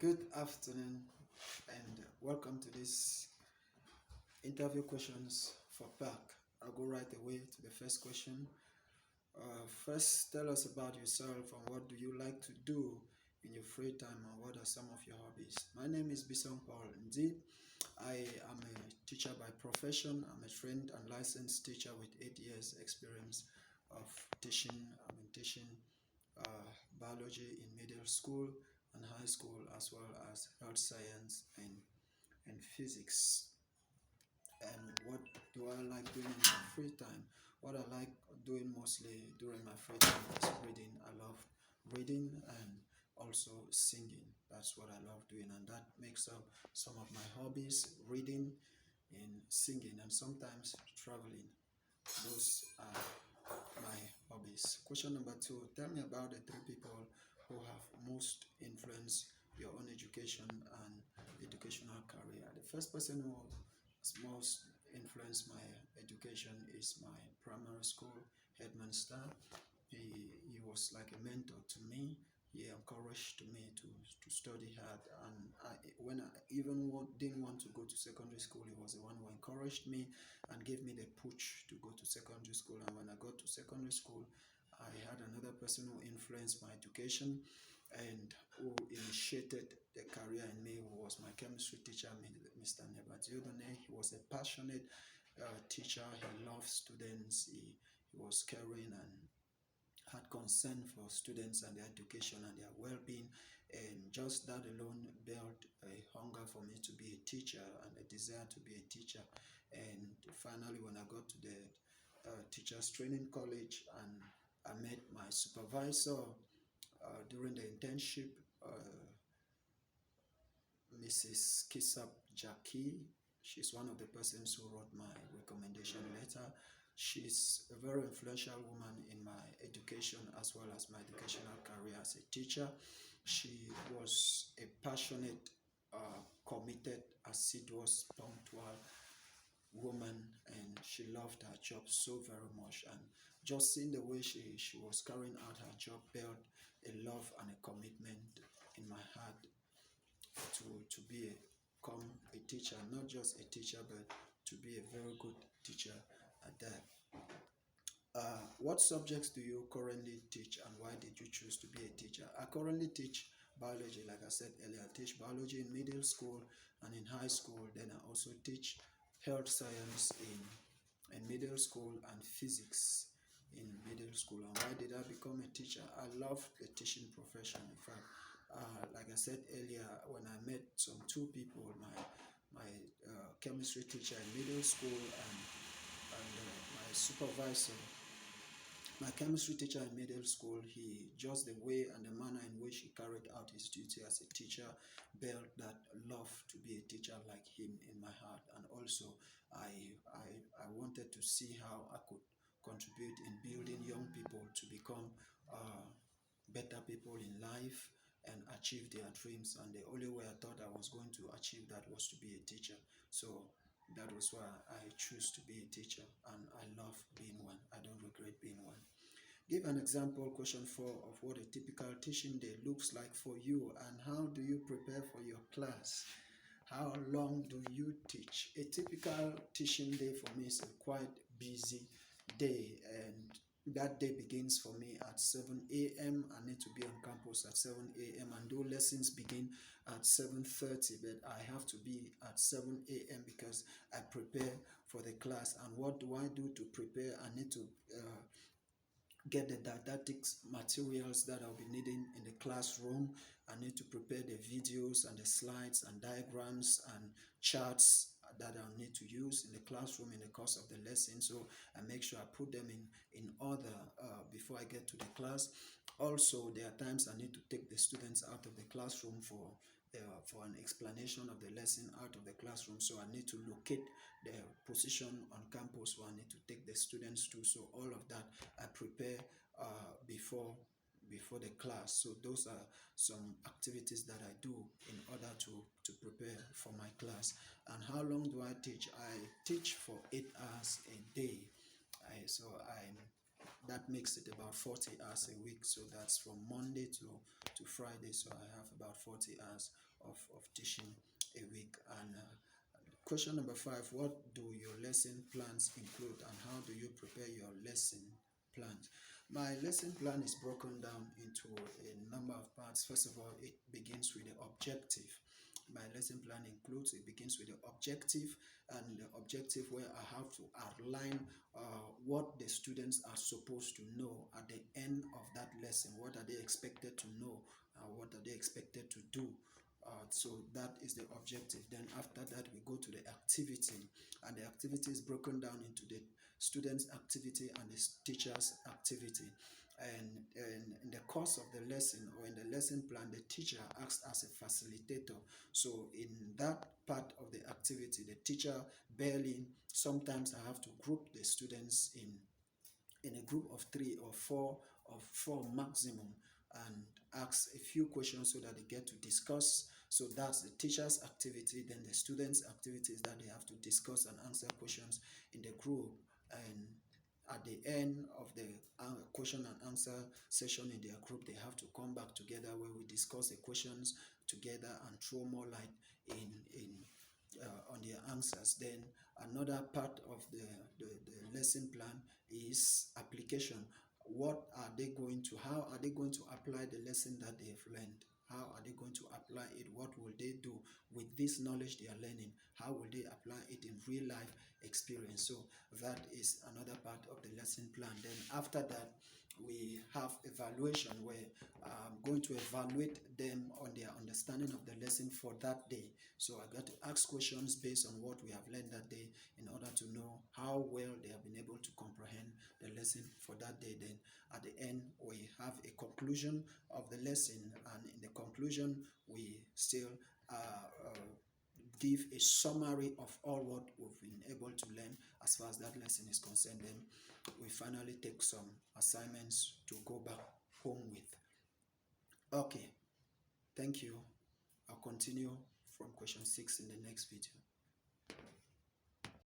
Good afternoon and welcome to this interview questions for PACT. I'll go right away to the first question. First, tell us about yourself and what do you like to do in your free time and what are some of your hobbies. My name is Bison Paul. Indeed, I am a teacher by profession. I'm a trained and licensed teacher with 8 years experience of teaching. I've been teaching biology in middle school and high school, as well as health science and physics. And what do I like doing in my free time? What I like doing mostly during my free time is reading. I love reading and also singing. That's what I love doing, and that makes up some of my hobbies: reading and singing, and sometimes traveling. Those are my hobbies. Question number two, tell me about the three people who have most influenced your own education and educational career. The first person who has most influenced my education is my primary school headmaster. He was like a mentor to me. He encouraged me to study hard, and when I even didn't want to go to secondary school, he was the one who encouraged me and gave me the push to go to secondary school. And when I got to secondary school, I had another person who influenced my education and who initiated the career in me, who was my chemistry teacher, Mr. Nebadiodone. He was a passionate teacher. He loved students. He was caring and had concern for students and their education and their well-being, and just that alone built a hunger for me to be a teacher and a desire to be a teacher. And finally, when I got to the teachers training college, and I met my supervisor during the internship, Mrs. Kisap Jackie. She's one of the persons who wrote my recommendation letter. She's a very influential woman in my education as well as my educational career as a teacher. She was a passionate, committed, assiduous, punctual woman, and she loved her job so very much. And just seeing the way she was carrying out her job built a love and a commitment in my heart to become a teacher, not just a teacher, but to be a very good teacher at that. What subjects do you currently teach, and why did you choose to be a teacher? I currently teach biology, like I said earlier. I teach biology in middle school and in high school. Then I also teach health science in middle school and physics in middle school. And why did I become a teacher? I love the teaching profession. In fact, like I said earlier, when I met some two people, my chemistry teacher in middle school and my supervisor, my chemistry teacher in middle school, he just the way and the manner in which he carried out his duty as a teacher built that love to be a teacher like him in my heart. And also, I wanted to see how I could contribute in building young people to become better people in life and achieve their dreams. And the only way I thought I was going to achieve that was to be a teacher. So that was why I choose to be a teacher, and I love being one. I don't regret being one. Give an example, question 4, of what a typical teaching day looks like for you, and how do you prepare for your class? How long do you teach? A typical teaching day for me is a quite busy day, and that day begins for me at 7 a.m. I need to be on campus at 7 a.m. and though lessons begin at 7:30, but I have to be at 7 a.m. because I prepare for the class. And what do I do to prepare? I need to get the didactics materials that I'll be needing in the classroom. I need to prepare the videos and the slides and diagrams and charts that I'll need to use in the classroom in the course of the lesson. So I make sure I put them in order before I get to the class. Also, there are times I need to take the students out of the classroom for an explanation of the lesson out of the classroom. So I need to locate the position on campus where I need to take the students to. So all of that I prepare before the class. So those are some activities that I do in order to prepare for my class. And how long do I teach? I teach for 8 hours a day. that makes it about 40 hours a week. So that's from Monday to Friday. So I have about 40 hours of teaching a week. And question number 5, what do your lesson plans include and how do you prepare your lesson plans? My lesson plan is broken down into a number of parts. First of all, it begins with the objective. My lesson plan includes, it begins with the objective, and the objective where I have to outline what the students are supposed to know at the end of that lesson. What are they expected to know? What are they expected to do? So that is the objective. Then after that, we go to the activity, and the activity is broken down into the student's activity and the teacher's activity. And in the course of the lesson or in the lesson plan, the teacher acts as a facilitator. So in that part of the activity, the teacher barely, sometimes I have to group the students in a group of 3 or 4 or 4 maximum, and ask a few questions so that they get to discuss. So that's the teacher's activity. Then the students' activity is that they have to discuss and answer questions in the group. And at the end of the question and answer session in their group, they have to come back together where we discuss the questions together and throw more light on their answers. Then another part of the lesson plan is application. What are they going to, how are they going to apply the lesson that they have learned? How are they going to apply it? What will they do with this knowledge they are learning? How will they apply it in real life experience? So that is another part of the lesson plan. Then after that, we have evaluation where I'm going to evaluate them on their understanding of the lesson for that day. So I got to ask questions based on what we have learned that day in order to know how well they have been able to comprehend the lesson for that day. Then at the end, we have a conclusion of the lesson, and in the conclusion, we still give a summary of all what we've been able to learn as far as that lesson is concerned. Then we finally take some assignments to go back home with. Okay, thank you. I'll continue from question 6 in the next video.